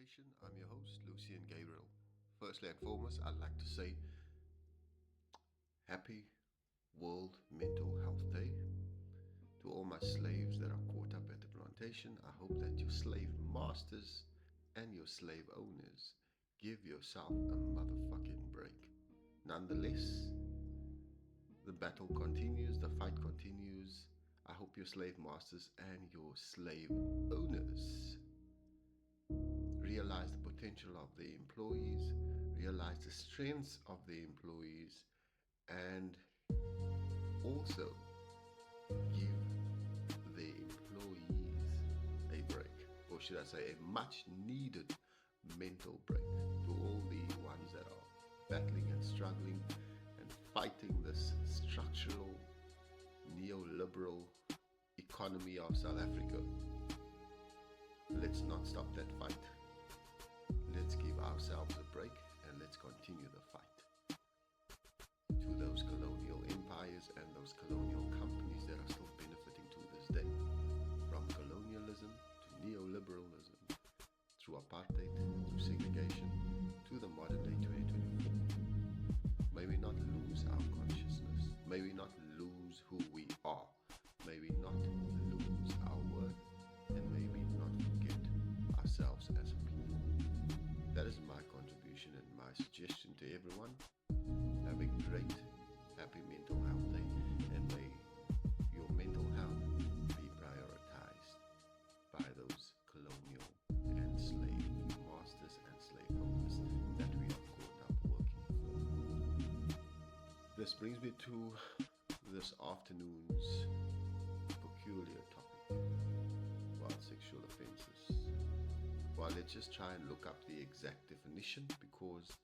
Rehabilitation. I'm your host, Lucian Gabriel. Firstly and foremost, I'd like to say happy World Mental Health Day. To all my slaves that are caught up at the plantation, I hope that your slave masters and your slave owners give yourself a motherfucking break. Nonetheless, the battle continues, the fight continues. I hope your slave masters and your slave owners realize the potential of the employees, realize the strengths of the employees, and also give the employees a break, or should I say a much needed mental break to all the ones that are battling and struggling and fighting this structural neoliberal economy of South Africa. Let's not stop that fight. Let's give ourselves a break and let's continue the fight. To those colonial empires and those colonial companies that are still benefiting to this day, from colonialism to neoliberalism, through apartheid, through segregation, to the modern day 2024. May we not lose our consciousness. May we not lose who we are. May we not lose our worth. And may we not forget ourselves as a people. That is my contribution and my suggestion to everyone. Have a great, happy mental health day, and may your mental health be prioritized by those colonial and slave masters and slave owners that we are caught up working for. This brings me to this afternoon's peculiar topic about sexual offenses. Well, let's just try and look up the exact definition, because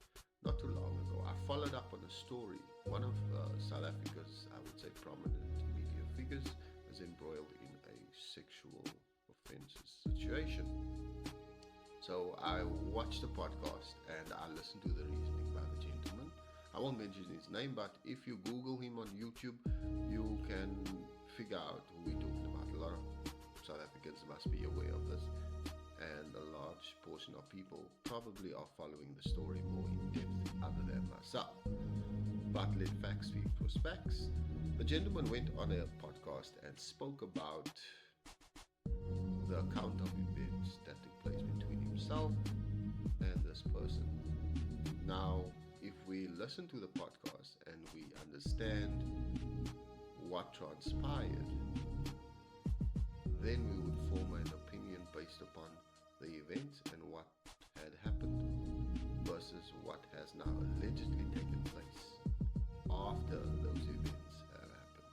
not too long ago I followed up on a story. One of South Africa's, I would say, prominent media figures was embroiled in a sexual offenses situation. So I watched the podcast and I listened to the reasoning by the gentleman. I won't mention his name, but if you Google him on YouTube, you can figure out who we're talking about. A lot of South Africans must be aware of this, and a large portion of people probably are following the story more in depth other than myself. But let facts speak for facts. The gentleman went on a podcast and spoke about the account of events that took place between himself and this person. Now, if we listen to the podcast and we understand what transpired, then we would form an opinion based upon the events and what had happened versus what has now allegedly taken place after those events have happened.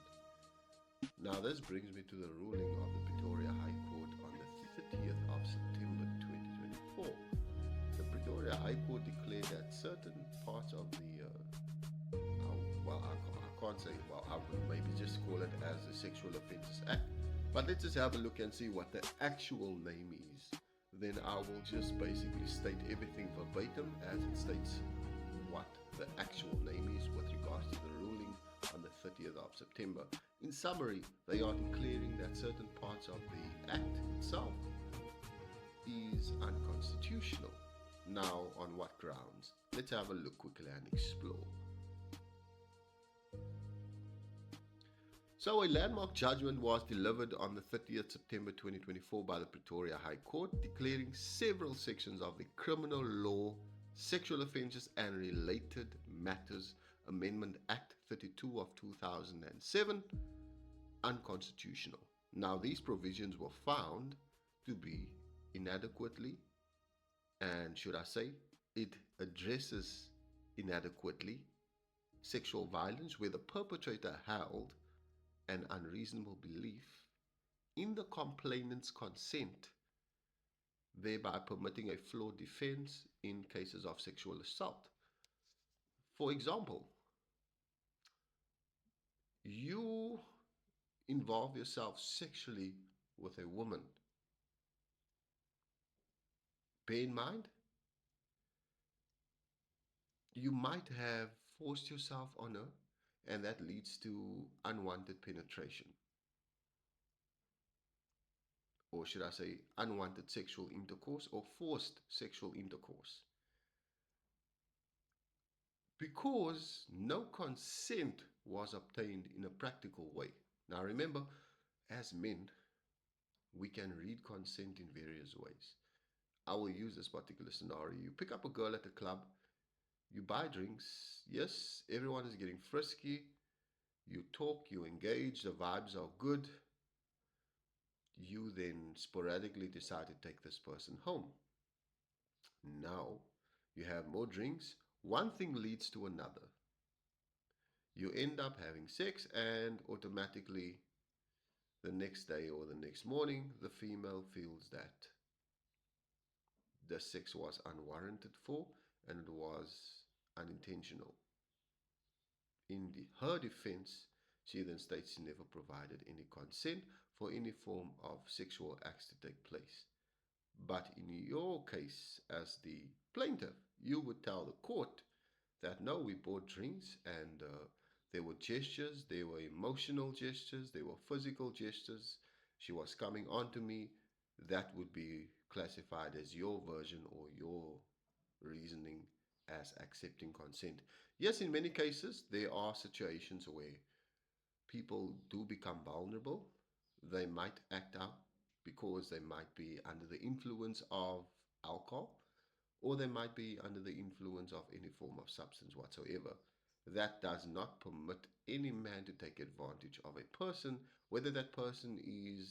Now, this brings me to the ruling of the Pretoria High Court on the 30th of September 2024. The Pretoria High Court declared that certain parts of the I can't say, I would maybe just call it as the Sexual Offences Act, but let's just have a look and see what the actual name is. Then I will just basically state everything verbatim as it states what the actual name is with regards to the ruling on the 30th of September. In summary, they are declaring that certain parts of the Act itself is unconstitutional. Now, on what grounds? Let's have a look quickly and explore. So, a landmark judgment was delivered on the 30th September 2024 by the Pretoria High Court, declaring several sections of the Criminal Law, Sexual Offences and Related Matters Amendment Act 32 of 2007 unconstitutional. Now, these provisions were found to be inadequately, and should I say, it addresses inadequately sexual violence where the perpetrator held an unreasonable belief in the complainant's consent, thereby permitting a flawed defense in cases of sexual assault. For example, you involve yourself sexually with a woman. Bear in mind, you might have forced yourself on her, and that leads to unwanted penetration. or should I say, unwanted sexual intercourse or forced sexual intercourse. Because no consent was obtained in a practical way. Now remember, as men, we can read consent in various ways. I will use this particular scenario. You pick up a girl at the club, you buy drinks, yes, everyone is getting frisky, you talk, you engage, the vibes are good. You then sporadically decide to take this person home. Now you have more drinks, one thing leads to another. You end up having sex, and automatically the next day or the next morning, the female feels that the sex was unwarranted for and it was unintentional. In her defense, she then states she never provided any consent for any form of sexual acts to take place. But in your case, as the plaintiff, you would tell the court that no, we bought drinks and there were gestures, there were emotional gestures, there were physical gestures. She was coming on to me. That would be classified as your version or your reasoning as accepting consent. Yes, in many cases, there are situations where people do become vulnerable. They might act out because they might be under the influence of alcohol or they might be under the influence of any form of substance whatsoever. That does not permit any man to take advantage of a person, whether that person is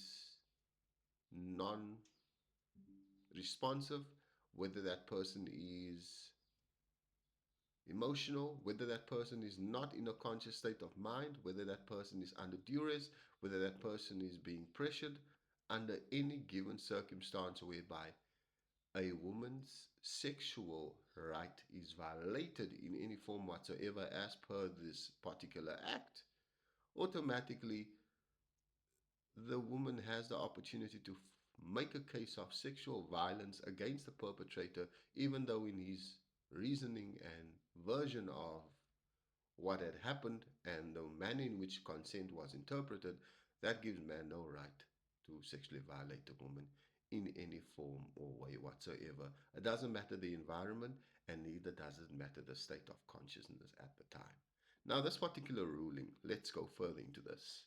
non responsive, whether that person is emotional, whether that person is not in a conscious state of mind, whether that person is under duress, whether that person is being pressured under any given circumstance whereby a woman's sexual right is violated in any form whatsoever as per this particular act, automatically the woman has the opportunity to make a case of sexual violence against the perpetrator, even though in his reasoning and version of what had happened and the manner in which consent was interpreted, that gives man no right to sexually violate a woman in any form or way whatsoever. It doesn't matter the environment, and neither does it matter the state of consciousness at the time. Now, this particular ruling, let's go further into this.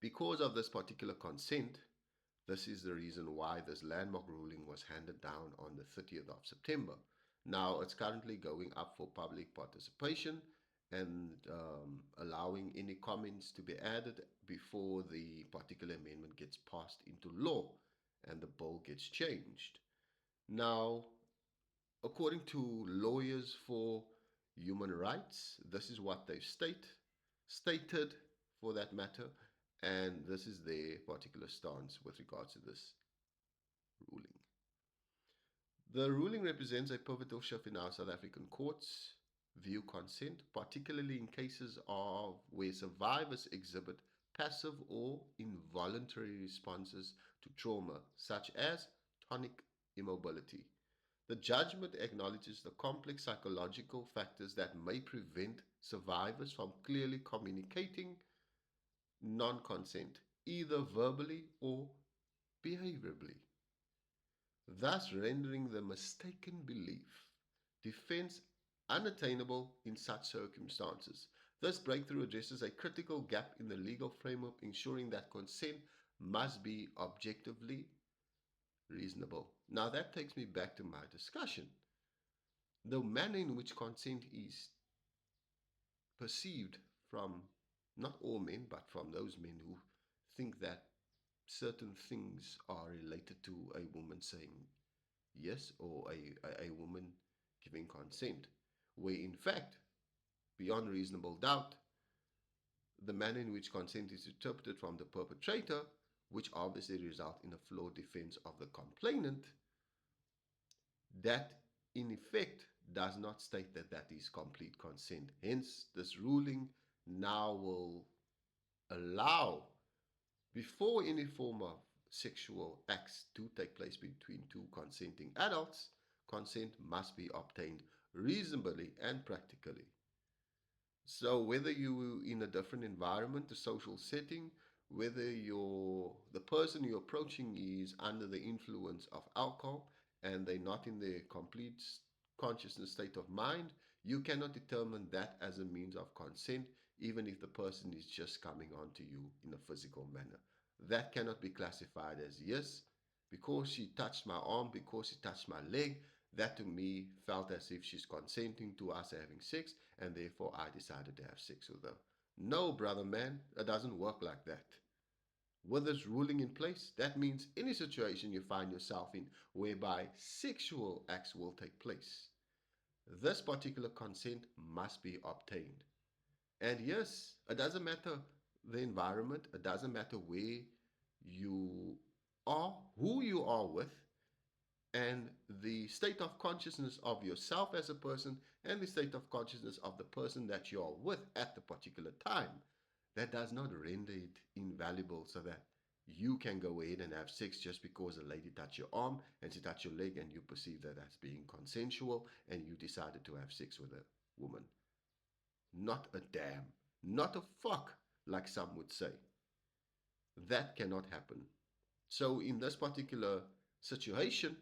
Because of this particular consent, this is the reason why this landmark ruling was handed down on the 30th of September. Now it's currently going up for public participation and allowing any comments to be added before the particular amendment gets passed into law and the bill gets changed. Now, according to lawyers for human rights, this is what they've stated for that matter, and this is their particular stance with regards to this ruling. The ruling represents a pivotal shift in our South African courts view consent, particularly in cases of where survivors exhibit passive or involuntary responses to trauma, such as tonic immobility. The judgment acknowledges the complex psychological factors that may prevent survivors from clearly communicating non consent, either verbally or behaviorally, thus rendering the mistaken belief defense unattainable in such circumstances. This breakthrough addresses a critical gap in the legal framework, ensuring that consent must be objectively reasonable. Now, that takes me back to my discussion. The manner in which consent is perceived from not all men, but from those men who think that certain things are related to a woman saying yes or a woman giving consent, where in fact, beyond reasonable doubt, the manner in which consent is interpreted from the perpetrator, which obviously results in a flawed defense of the complainant, that in effect does not state that that is complete consent. Hence, this ruling now will allow, before any form of sexual acts do take place between two consenting adults, consent must be obtained reasonably and practically. So whether you in a different environment, a social setting, whether the person you're approaching is under the influence of alcohol and they're not in their complete consciousness state of mind, you cannot determine that as a means of consent, even if the person is just coming on to you in a physical manner. That cannot be classified as yes, because she touched my arm, because she touched my leg, that to me felt as if she's consenting to us having sex, and therefore I decided to have sex with her. No, brother man, it doesn't work like that. With this ruling in place, that means any situation you find yourself in whereby sexual acts will take place, this particular consent must be obtained. And yes, it doesn't matter the environment, it doesn't matter where you are, who you are with, and the state of consciousness of yourself as a person and the state of consciousness of the person that you are with at the particular time. That does not render it invaluable so that you can go ahead and have sex just because a lady touched your arm and she touched your leg and you perceive that as being consensual and you decided to have sex with a woman. Not a damn, not a fuck, like some would say. That cannot happen. So, in this particular situation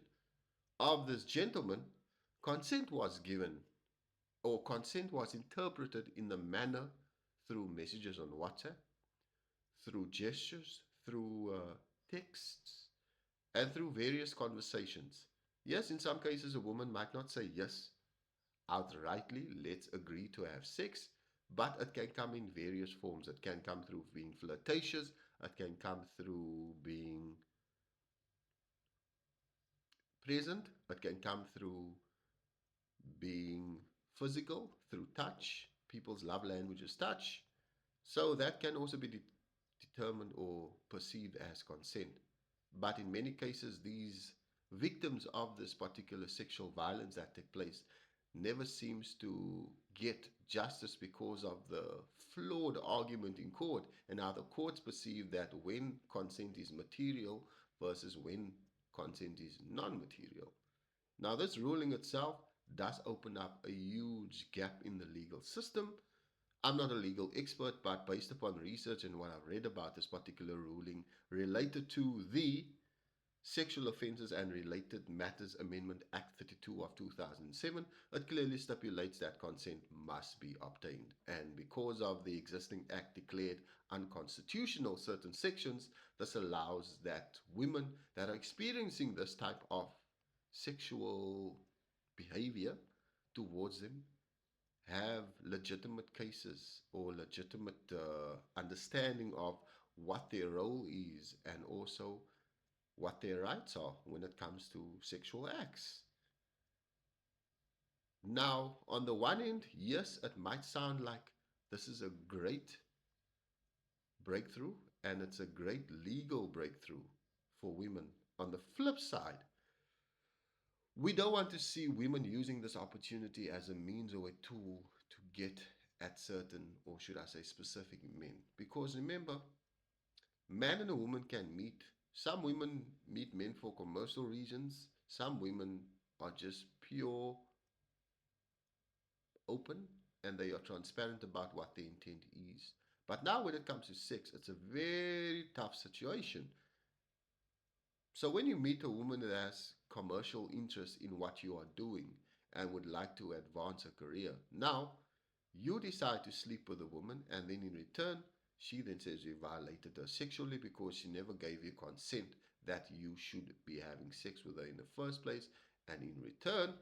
of this gentleman, consent was given or consent was interpreted in the manner through messages on WhatsApp, through gestures, through texts, and through various conversations. Yes, in some cases, a woman might not say yes outrightly, let's agree to have sex, but it can come in various forms. It can come through being flirtatious, it can come through being present, it can come through being physical, through touch. People's love language is touch. So that can also be determined or perceived as consent. But in many cases, these victims of this particular sexual violence that take place never seems to get justice because of the flawed argument in court and how the courts perceive that when consent is material versus when consent is non-material. Now, this ruling itself does open up a huge gap in the legal system. I'm not a legal expert, but based upon research and what I've read about this particular ruling related to the Sexual Offences and Related Matters Amendment Act 32 of 2007, it clearly stipulates that consent must be obtained. And because of the existing act declared unconstitutional certain sections, this allows that women that are experiencing this type of sexual behavior towards them have legitimate cases or legitimate understanding of what their role is and also what their rights are when it comes to sexual acts. Now, on the one end, yes, it might sound like this is a great breakthrough and it's a great legal breakthrough for women. On the flip side, we don't want to see women using this opportunity as a means or a tool to get at certain, or should I say, specific men. Because remember, man and a woman can meet. Some women meet men for commercial reasons. Some women are just pure open and they are transparent about what their intent is. But now, when it comes to sex, it's a very tough situation. So, when you meet a woman that has commercial interest in what you are doing and would like to advance a career, now you decide to sleep with a woman, and then in return, she then says you violated her sexually because she never gave you consent that you should be having sex with her in the first place. And in return,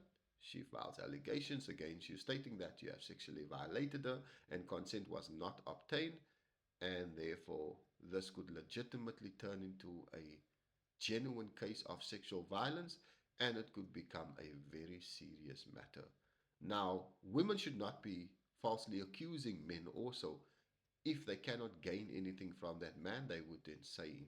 she files allegations against you stating that you have sexually violated her and consent was not obtained. And therefore, this could legitimately turn into a genuine case of sexual violence and it could become a very serious matter. Now, women should not be falsely accusing men also. If they cannot gain anything from that man, they would then say in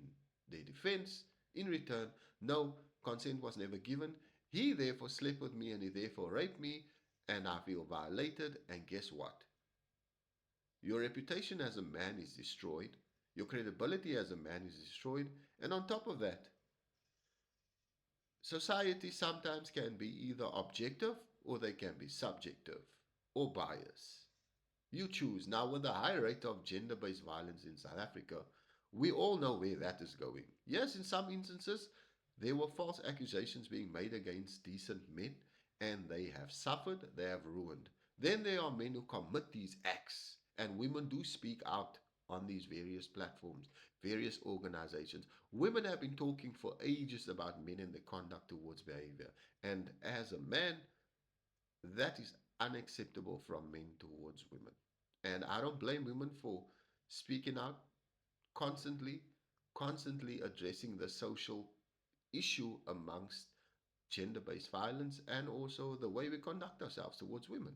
their defense, in return, no, consent was never given. He therefore slept with me and he therefore raped me, and I feel violated. And guess what? Your reputation as a man is destroyed. Your credibility as a man is destroyed. And on top of that, society sometimes can be either objective or they can be subjective or biased. You choose. Now, with the high rate of gender based violence in South Africa, We all know where that is going. Yes, in some instances, there were false accusations being made against decent men, and they have suffered, they have ruined. Then there are men who commit these acts, and women do speak out on these various platforms, various organizations. Women have been talking for ages about men and their conduct towards behavior. And as a man, that is unacceptable from men towards women. And I don't blame women for speaking out constantly, constantly addressing the social issue amongst gender based violence and also the way we conduct ourselves towards women.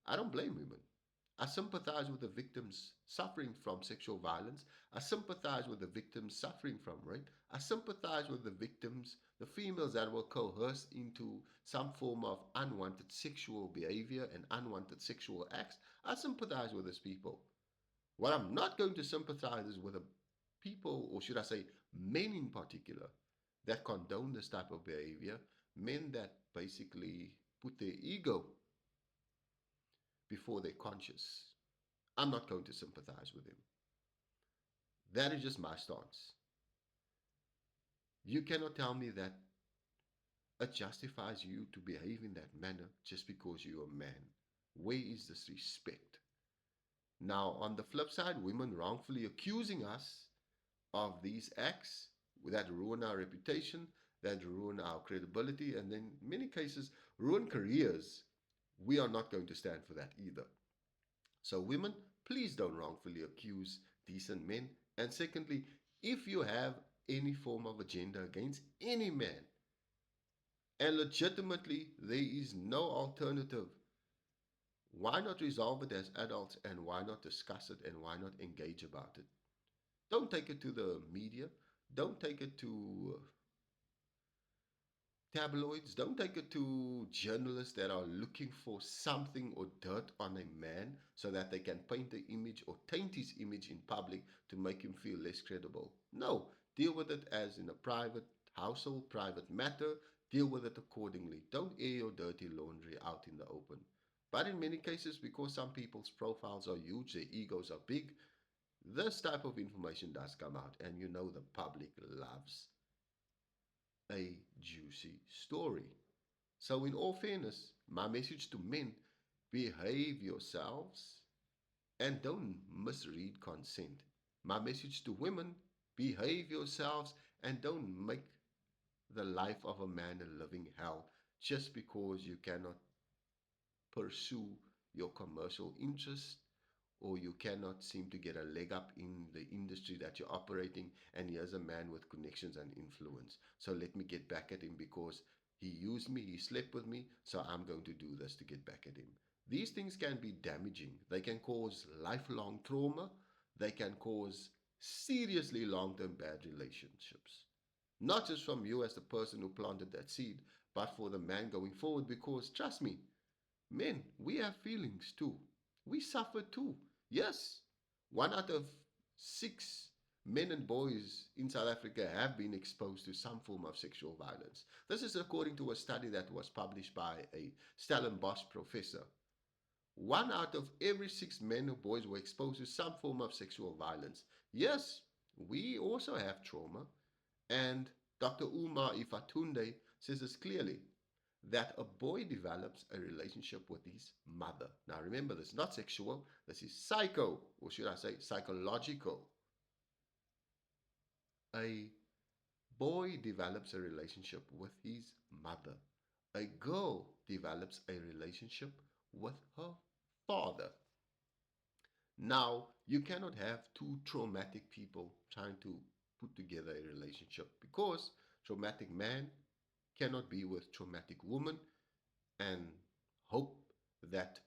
I don't blame women. I sympathize with the victims suffering from sexual violence. I sympathize with the victims suffering from rape. I sympathize with the victims, the females that were coerced into some form of unwanted sexual behavior and unwanted sexual acts. I sympathize with these people. What I'm not going to sympathize is with the people, or should I say, men in particular, that condone this type of behavior, men that basically put their ego before their conscience. I'm not going to sympathize with them. That is just my stance. You cannot tell me that it justifies you to behave in that manner just because you're a man. Where is this respect? Now, on the flip side, women wrongfully accusing us of these acts that ruin our reputation, that ruin our credibility, and in many cases, ruin careers. We are not going to stand for that either. So, women, please don't wrongfully accuse decent men. And secondly, if you have any form of agenda against any man, and legitimately there is no alternative, why not resolve it as adults and why not discuss it and why not engage about it? Don't take it to the media. Don't take it to tabloids. Don't take it to journalists that are looking for something or dirt on a man so that they can paint the image or taint his image in public to make him feel less credible. No, deal with it as in a private household, private matter. Deal with it accordingly. Don't air your dirty laundry out in the open. But in many cases, because some people's profiles are huge, their egos are big, this type of information does come out, and you know the public loves a juicy story. So, in all fairness, my message to men, behave yourselves and don't misread consent. My message to women, behave yourselves and don't make the life of a man a living hell just because you cannot pursue your commercial interests or you cannot seem to get a leg up in the industry that you're operating, and here's a man with connections and influence. So let me get back at him because he used me, he slept with me, so I'm going to do this to get back at him. These things can be damaging. They can cause lifelong trauma. They can cause seriously long-term bad relationships. Not just from you as the person who planted that seed, but for the man going forward, because trust me, men, we have feelings too. We suffer too. Yes, 1 out of 6 men and boys in South Africa have been exposed to some form of sexual violence. This is according to a study that was published by a Stellenbosch professor. 1 out of every 6 men or boys were exposed to some form of sexual violence. Yes, we also have trauma, and Dr. Umar Ifatunde says this clearly that a boy develops a relationship with his mother. Now remember, this is not sexual, this is psycho, or should I say psychological. A boy develops a relationship with his mother. A girl develops a relationship with her father. Now, you cannot have two traumatic people trying to put together a relationship because traumatic man cannot be with traumatic woman and hope that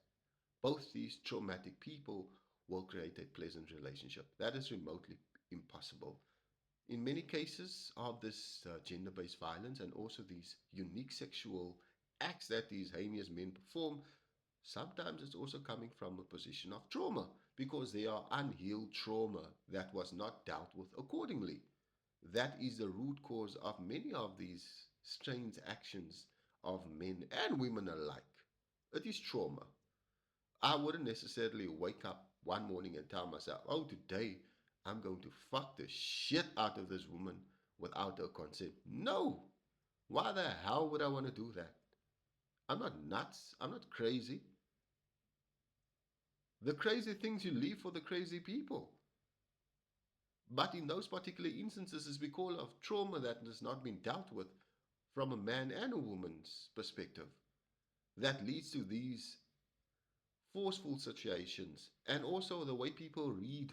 both these traumatic people will create a pleasant relationship. That is remotely impossible. In many cases of this gender based violence and also these unique sexual acts that these heinous men perform, sometimes it's also coming from a position of trauma because they are unhealed trauma that was not dealt with accordingly. That is the root cause of many of these strange actions of men and women alike. It is trauma. I wouldn't necessarily wake up one morning and tell myself, oh, today I'm going to fuck the shit out of this woman without her consent. No! Why the hell would I want to do that? I'm not nuts. I'm not crazy. The crazy things you leave for the crazy people. But in those particular instances, it's because of trauma that has not been dealt with from a man and a woman's perspective that leads to these forceful situations, and also the way people read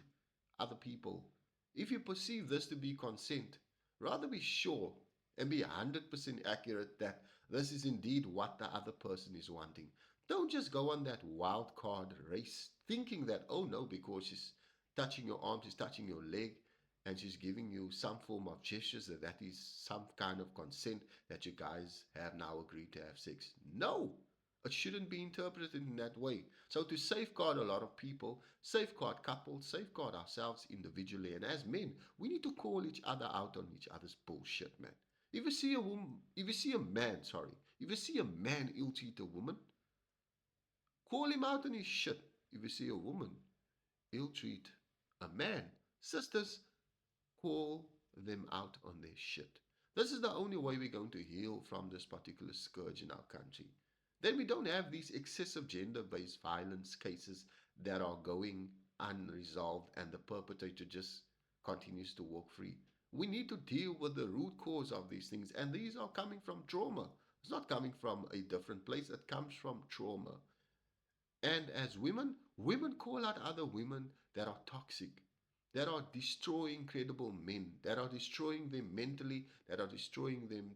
other people. If you perceive this to be consent, rather be sure and be 100% accurate that this is indeed what the other person is wanting. Don't just go on that wild card race thinking that, oh no, because she's touching your arm, she's touching your leg, and she's giving you some form of gestures that is some kind of consent that you guys have now agreed to have sex. No, it shouldn't be interpreted in that way. So to safeguard a lot of people, safeguard couples, safeguard ourselves individually, and as men, we need to call each other out on each other's bullshit, man. If you see a woman, if you see a man, sorry, if you see a man ill treat a woman, call him out on his shit. If you see a woman ill treat a man, sisters, call them out on their shit. This is the only way we're going to heal from this particular scourge in our country. Then we don't have these excessive gender-based violence cases that are going unresolved and the perpetrator just continues to walk free. We need to deal with the root cause of these things, and these are coming from trauma. It's not coming from a different place, it comes from trauma. And as women, women call out other women that are toxic, that are destroying credible men, that are destroying them mentally, that are destroying them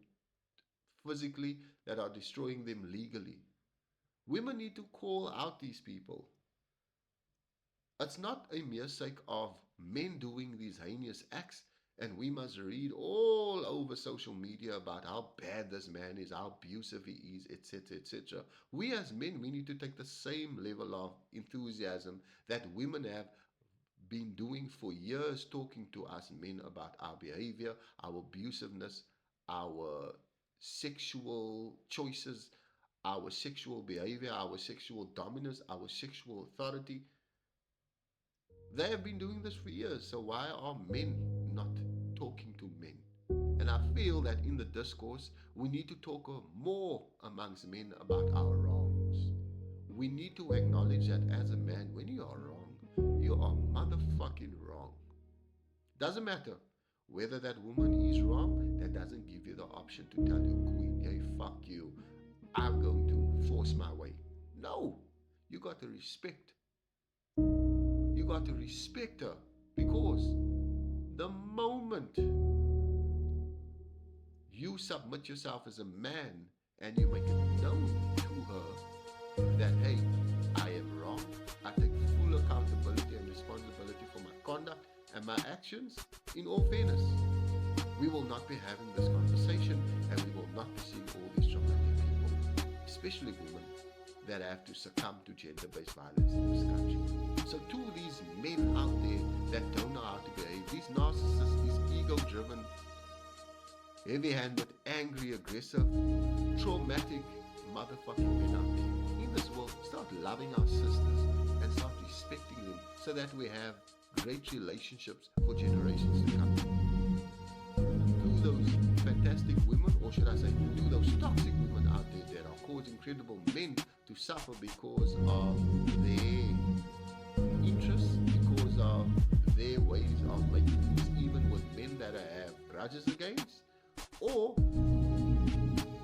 physically, that are destroying them legally. Women need to call out these people. It's not a mere sake of men doing these heinous acts, and we must read all over social media about how bad this man is, how abusive he is, etc., etc. We as men, we need to take the same level of enthusiasm that women have been doing for years, talking to us men about our behavior, our abusiveness, our sexual choices, our sexual behavior, our sexual dominance, our sexual authority. They have been doing this for years, so why are men not talking to men? And I feel that in the discourse, we need to talk more amongst men about our wrongs. We need to acknowledge that as a man, when you are wrong, you are motherfucking wrong. Doesn't matter whether that woman is wrong, that doesn't give you the option to tell your queen, hey, fuck you, I'm going to force my way. No, you got to respect. You got to respect her, because the moment you submit yourself as a man and you make it known to her that, hey, I am wrong, I take full accountability and responsibility for my conduct and my actions, in all fairness, we will not be having this conversation, and we will not be seeing all these traumatic people, especially women, that have to succumb to gender-based violence in this country. So to these men out there that don't know how to behave, these narcissists, these ego-driven, heavy-handed, angry, aggressive, traumatic motherfucking men out there in this world, start loving our sisters and start respecting them so that we have great relationships for generations to come. To those fantastic women, or should I say, to those toxic women out there that are causing credible men to suffer because of their interests, because of their ways of making things, even with men that I have grudges against, or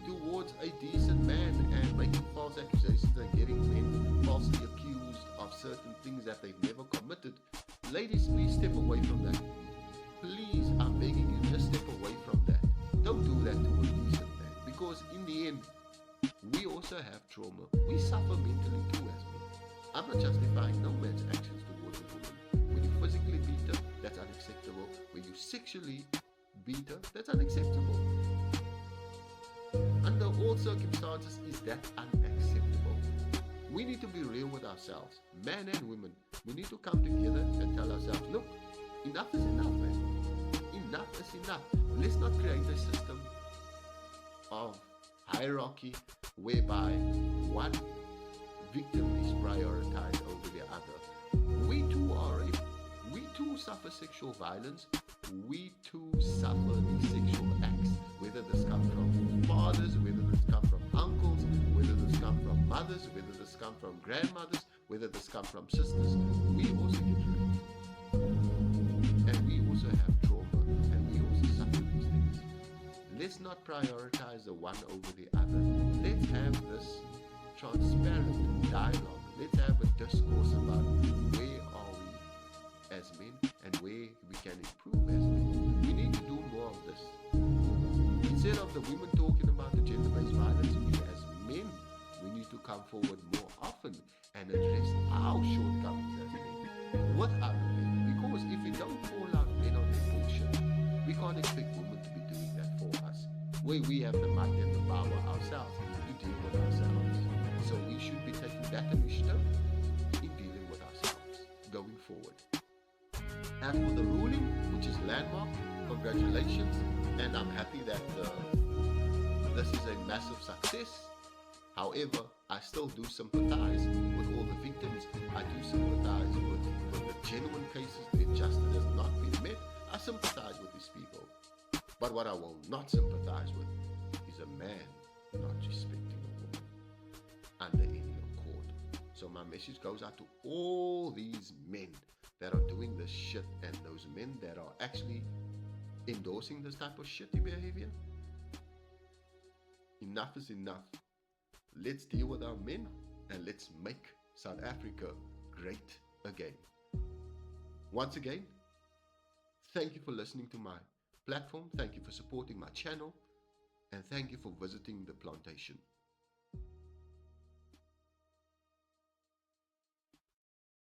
towards a decent man and making false accusations and getting men falsely accused of certain things that they've never committed. Ladies, please step away from that. Please, I'm begging you, just step away from that. Don't do that to a decent man, because in the end, we also have trauma. We suffer mentally too as men. I'm not justifying no man's actions towards a woman. When you physically beat her, that's unacceptable. When you sexually beat her, that's unacceptable. Under all circumstances, is that unacceptable? We need to be real with ourselves, men and women. We need to come together and tell ourselves, look, enough is enough, man. Enough is enough. Let's not create a system of hierarchy whereby one victim is prioritized over the other. We too are We too suffer sexual violence. We too suffer these sexual acts, whether this come from fathers, whether this come from uncles, whether this come from mothers, whether this come from grandmothers, whether this come from sisters. We also get raped. And we also have trauma, and we also suffer these things. Let's not prioritize the one over the other. Let's have this transparent dialogue. Let's have a discourse about where are we as men and where we can improve as men. We need to do more of this. Instead of the women talking about the gender-based violence, we as men, we need to come forward more often and address our shortcomings as men with other men. Because if we don't call out men on their bullshit, we can't expect women to be doing that for us. Where we have the might and the power ourselves to deal with ourselves. So we should be taking that initiative in dealing with ourselves going forward. As for the ruling, which is landmark, congratulations, and I'm happy that this is a massive success. However, I still do sympathize with all the victims. I do sympathize with the genuine cases where justice has not been met. I sympathize with these people. But what I will not sympathize with is a man not respecting a woman under any accord. So my message goes out to all these men that are doing this shit and those men that are actually endorsing this type of shitty behavior. Enough is enough. Let's deal with our men and let's make South Africa great again. Once again, thank you for listening to my platform. Thank you for supporting my channel. And thank you for visiting the plantation.